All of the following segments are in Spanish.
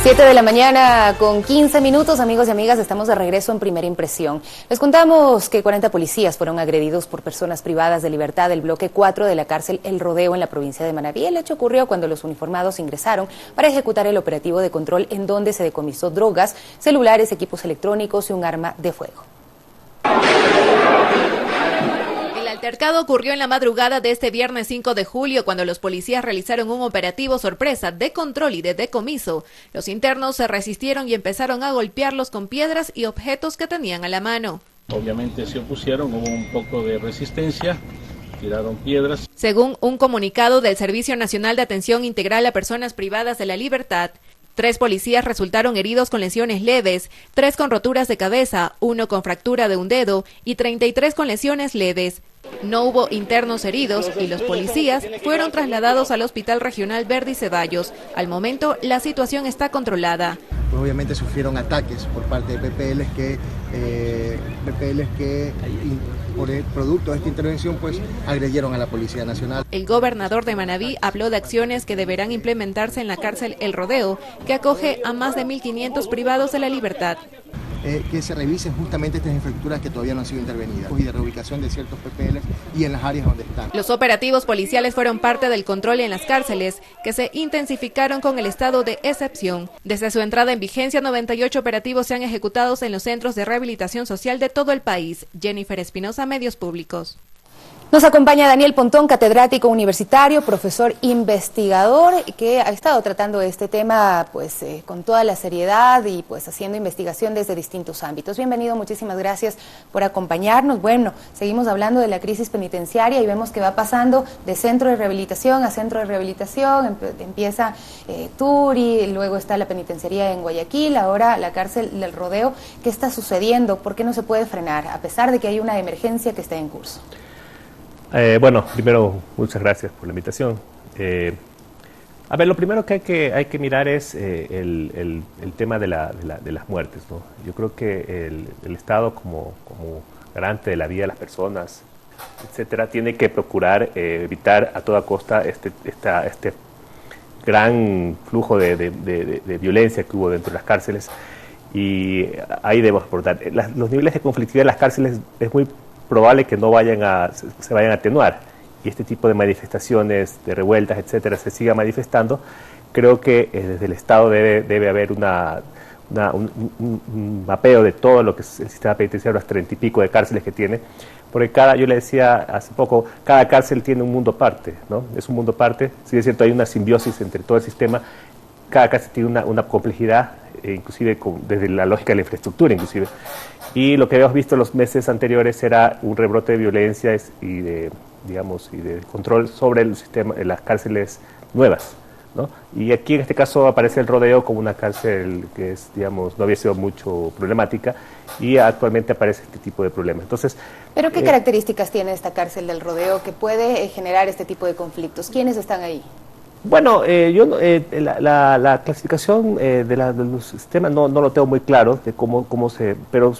7 de la mañana con 15 minutos, amigos y amigas, estamos de regreso en Primera Impresión. Les contamos que 40 policías fueron agredidos por personas privadas de libertad del bloque 4 de la cárcel El Rodeo en la provincia de Manabí. El hecho ocurrió cuando los uniformados ingresaron para ejecutar el operativo de control en donde se decomisó drogas, celulares, equipos electrónicos y un arma de fuego. El altercado ocurrió en la madrugada de este viernes 5 de julio cuando los policías realizaron un operativo sorpresa de control y de decomiso. Los internos se resistieron y empezaron a golpearlos con piedras y objetos que tenían a la mano. Obviamente se opusieron, hubo un poco de resistencia, tiraron piedras. Según un comunicado del Servicio Nacional de Atención Integral a Personas Privadas de la Libertad, 3 policías resultaron heridos con lesiones leves, 3 con roturas de cabeza, 1 con fractura de un dedo y 33 con lesiones leves. No hubo internos heridos y los policías fueron trasladados al Hospital Regional Verdi Ceballos. Al momento, la situación está controlada. Pues obviamente sufrieron ataques por parte de PPLs que por el producto de esta intervención pues agredieron a la Policía Nacional. El gobernador de Manabí habló de acciones que deberán implementarse en la cárcel El Rodeo, que acoge a más de 1.500 privados de la libertad. Que se revisen justamente estas infraestructuras que todavía no han sido intervenidas y de reubicación de ciertos PPLs y en las áreas donde están. Los operativos policiales fueron parte del control en las cárceles, que se intensificaron con el estado de excepción. Desde su entrada en vigencia, 98 operativos se han ejecutado en los centros de rehabilitación social de todo el país. Jennifer Espinosa, Medios Públicos. Nos acompaña Daniel Pontón, catedrático universitario, profesor investigador, que ha estado tratando este tema pues con toda la seriedad y pues haciendo investigación desde distintos ámbitos. Bienvenido, muchísimas gracias por acompañarnos. Bueno, seguimos hablando de la crisis penitenciaria y vemos que va pasando de centro de rehabilitación a centro de rehabilitación. Empieza Turi, luego está la penitenciaría en Guayaquil, ahora la cárcel del Rodeo. ¿Qué está sucediendo? ¿Por qué no se puede frenar, a pesar de que hay una emergencia que está en curso? Bueno, primero, muchas gracias por la invitación. A ver, lo primero que hay que mirar es el tema de las muertes, ¿no? Yo creo que el Estado, como garante de la vida de las personas, etcétera, tiene que procurar evitar a toda costa este gran flujo de violencia que hubo dentro de las cárceles, y ahí debemos abordar. Los niveles de conflictividad en las cárceles es muy probable que no se vayan a atenuar, y este tipo de manifestaciones, de revueltas, etcétera, se siga manifestando. Creo que desde el Estado debe haber un mapeo de todo lo que es el sistema penitenciario, las 30 y pico de cárceles que tiene, porque yo le decía hace poco, cada cárcel tiene un mundo aparte, ¿no? Es un mundo aparte, sí es cierto, hay una simbiosis entre todo el sistema, cada cárcel tiene una complejidad, inclusive desde la lógica de la infraestructura, inclusive. Y lo que habíamos visto en los meses anteriores era un rebrote de violencia y de control sobre el sistema, en las cárceles nuevas, ¿no? Y aquí en este caso aparece el Rodeo como una cárcel que es, no había sido mucho problemática, y actualmente aparece este tipo de problemas. Entonces, ¿pero qué características tiene esta cárcel del Rodeo que puede generar este tipo de conflictos? ¿Quiénes están ahí? Bueno, la clasificación de los sistemas no lo tengo muy claro de cómo se, pero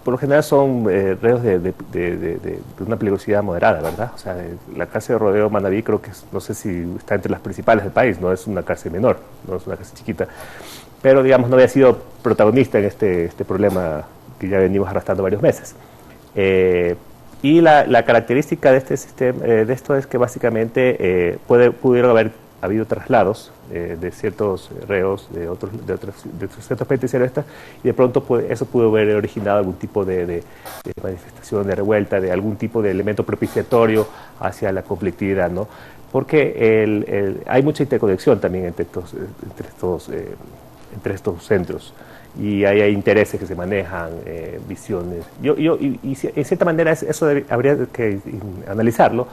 por lo general son reos de una peligrosidad moderada, ¿verdad? O sea, la cárcel de Rodeo Manabí creo que no sé si está entre las principales del país, no es una cárcel menor, no es una cárcel chiquita, pero no había sido protagonista en este problema que ya venimos arrastrando varios meses. Y la característica de este sistema, de esto, es que básicamente pudieron haber habido traslados de ciertos reos de otros centros penitenciarios, y de pronto eso pudo haber originado algún tipo de manifestación, de revuelta, de algún tipo de elemento propiciatorio hacia la conflictividad, ¿no? Porque hay mucha interconexión también entre estos centros, y hay intereses que se manejan, visiones. Y en cierta manera eso habría que analizarlo.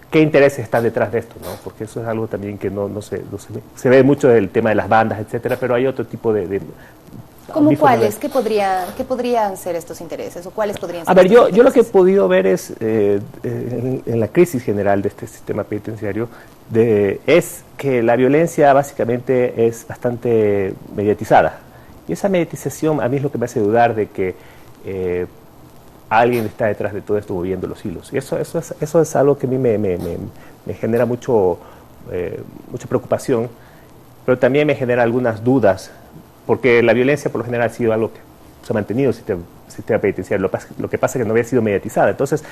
¿Qué intereses están detrás de esto, ¿no? Porque eso es algo también que no se ve mucho del tema de las bandas, etcétera, pero hay otro tipo de ¿Cómo cuáles? ¿Qué podrían ser estos intereses, o cuáles podrían ser? A ver, yo lo que he podido ver es, en la crisis general de este sistema penitenciario, es que la violencia básicamente es bastante mediatizada. Y esa mediatización a mí es lo que me hace dudar de que alguien está detrás de todo esto moviendo los hilos. Y eso es algo que a mí me genera mucha preocupación, pero también me genera algunas dudas porque la violencia por lo general ha sido algo que se ha mantenido en el sistema penitenciario. Lo que pasa es que no había sido mediatizada. Entonces,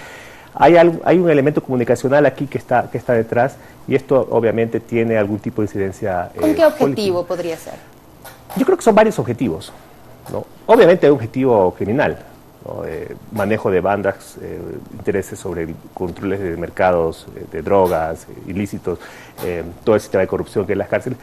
hay un elemento comunicacional aquí que está detrás, y esto obviamente tiene algún tipo de incidencia ¿Con qué objetivo podría ser? Yo creo que son varios objetivos, ¿no? Obviamente hay un objetivo criminal, ¿no? Manejo de bandas, intereses sobre controles de mercados de drogas, ilícitos, todo el sistema de corrupción que hay en las cárceles,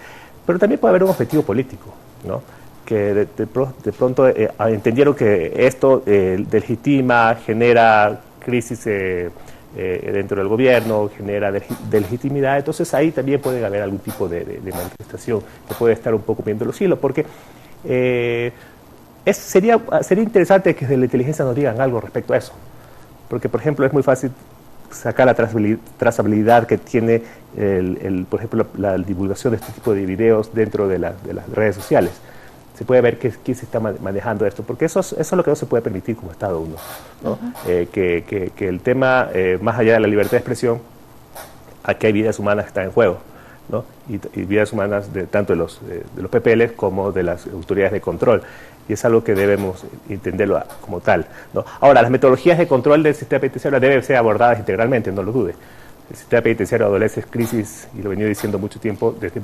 pero también puede haber un objetivo político, ¿no? Que de pronto entendieron que esto legitima, genera crisis dentro del gobierno, genera legitimidad. Entonces ahí también puede haber algún tipo de manifestación que puede estar un poco viendo los hilos, porque sería interesante que desde la inteligencia nos digan algo respecto a eso, porque por ejemplo es muy fácil sacar la trazabilidad que tiene por ejemplo la divulgación de este tipo de videos dentro de las redes sociales. Se puede ver quién se está manejando esto, porque eso es lo que no se puede permitir como Estado uno, ¿no? Que el tema, más allá de la libertad de expresión, aquí hay vidas humanas que están en juego, ¿no? Y vidas humanas tanto de los PPL como de las autoridades de control, y es algo que debemos entenderlo como tal, ¿no? Ahora, las metodologías de control del sistema penitenciario deben ser abordadas integralmente, no lo dude. El sistema penitenciario adolece crisis, y lo he venido diciendo mucho tiempo, desde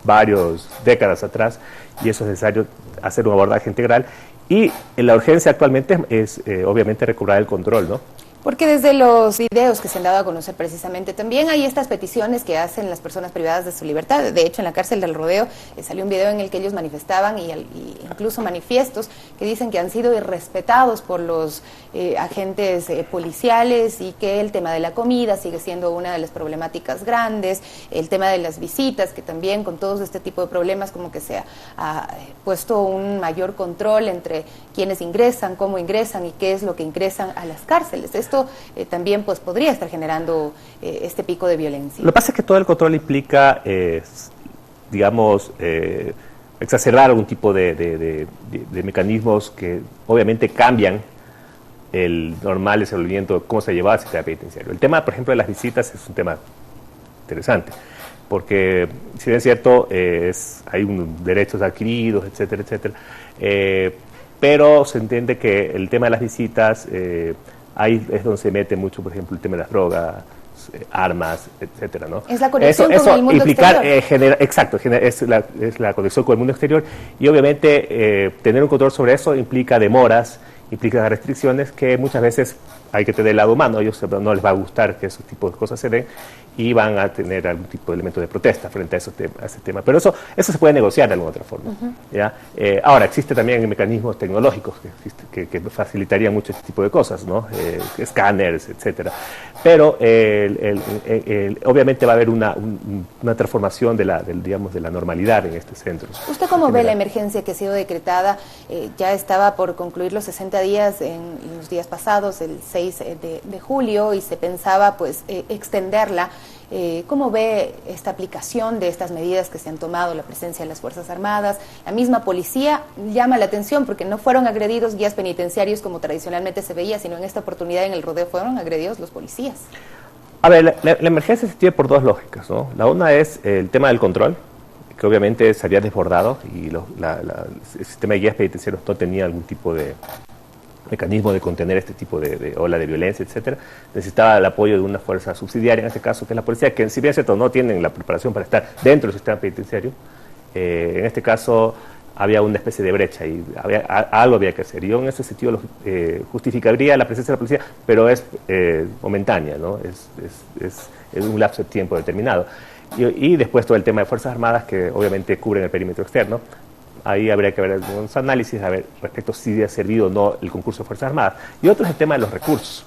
varias décadas atrás, y eso es necesario hacer un abordaje integral, y la urgencia actualmente es obviamente recobrar el control, ¿no? Porque desde los videos que se han dado a conocer precisamente también hay estas peticiones que hacen las personas privadas de su libertad. De hecho, en la cárcel del Rodeo salió un video en el que ellos manifestaban y incluso manifiestos que dicen que han sido irrespetados por los agentes policiales, y que el tema de la comida sigue siendo una de las problemáticas grandes, el tema de las visitas, que también con todos este tipo de problemas como que se ha puesto un mayor control entre quienes ingresan, cómo ingresan y qué es lo que ingresan a las cárceles. Esto también pues podría estar generando este pico de violencia. Lo que pasa es que todo el control implica, digamos, exacerbar algún tipo de mecanismos que obviamente cambian el normal desenvolvimiento, cómo se llevaba el sistema penitenciario. El tema, por ejemplo, de las visitas es un tema interesante, porque si bien es cierto, hay derechos adquiridos, etcétera, etcétera, pero se entiende que el tema de las visitas, ahí es donde se mete mucho, por ejemplo, el tema de las drogas, armas, etcétera, ¿no? Es la conexión con el mundo exterior. Exacto, es la conexión con el mundo exterior, y obviamente tener un control sobre eso implica demoras, implica restricciones que muchas veces hay que tener el lado humano. A ellos no les va a gustar que esos tipos de cosas se den, y van a tener algún tipo de elemento de protesta frente a ese tema. Pero eso se puede negociar de alguna otra forma. ¿Ya? Ahora, existen también mecanismos tecnológicos que facilitarían mucho este tipo de cosas, ¿no? Escáneres, etcétera. Pero obviamente va a haber una transformación de la normalidad en estos centros. ¿Usted cómo ve la emergencia que ha sido decretada? Ya estaba por concluir los 60 días en los días pasados, el 6 de julio, y se pensaba pues extenderla. ¿Cómo ve esta aplicación de estas medidas que se han tomado, la presencia de las Fuerzas Armadas? La misma policía llama la atención porque no fueron agredidos guías penitenciarios como tradicionalmente se veía, sino en esta oportunidad en el Rodeo fueron agredidos los policías. A ver, la emergencia se tiene por dos lógicas, ¿no? La una es el tema del control, que obviamente se había desbordado, y el sistema de guías penitenciarios no tenía algún tipo de mecanismo de contener este tipo de ola de violencia, etcétera. Necesitaba el apoyo de una fuerza subsidiaria, en este caso, que es la policía, que si bien es cierto no tienen la preparación para estar dentro del sistema penitenciario. En este caso había una especie de brecha y algo había que hacer. Yo en ese sentido justificaría la presencia de la policía, pero es momentánea, ¿no? Es un lapso de tiempo determinado. Y después todo el tema de Fuerzas Armadas, que obviamente cubren el perímetro externo. Ahí habría que ver algunos análisis a ver respecto a si ha servido o no el concurso de Fuerzas Armadas. Y otro es el tema de los recursos.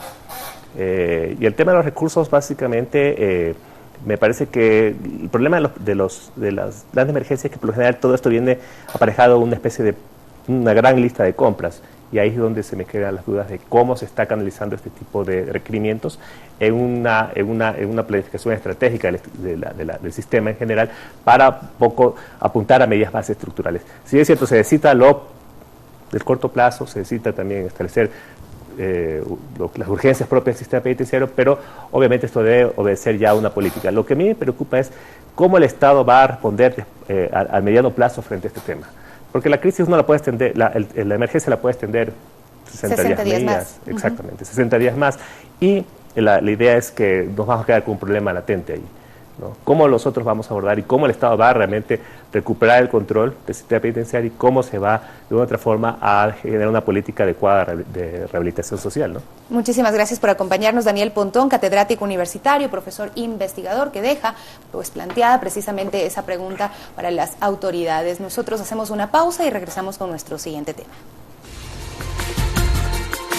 Y el tema de los recursos, básicamente, me parece que el problema de las planes de emergencia es que por lo general todo esto viene aparejado una especie de una gran lista de compras. Y ahí es donde se me quedan las dudas de cómo se está canalizando este tipo de requerimientos en una planificación estratégica del sistema en general, para poco apuntar a medidas más estructurales. Si es cierto, se necesita del corto plazo, se necesita también establecer las urgencias propias del sistema penitenciario, pero obviamente esto debe obedecer ya a una política. Lo que a mí me preocupa es cómo el Estado va a responder al mediano plazo frente a este tema. Porque la crisis no la puede extender, la emergencia la puede extender 60 días más. Exactamente, 60 días más. Y la idea es que nos vamos a quedar con un problema latente ahí, ¿no? Cómo nosotros vamos a abordar y cómo el Estado va a realmente recuperar el control del sistema penitenciario y cómo se va de una otra forma a generar una política adecuada de rehabilitación social, ¿no? Muchísimas gracias por acompañarnos, Daniel Pontón, catedrático universitario, profesor investigador, que deja pues planteada precisamente esa pregunta para las autoridades. Nosotros hacemos una pausa y regresamos con nuestro siguiente tema.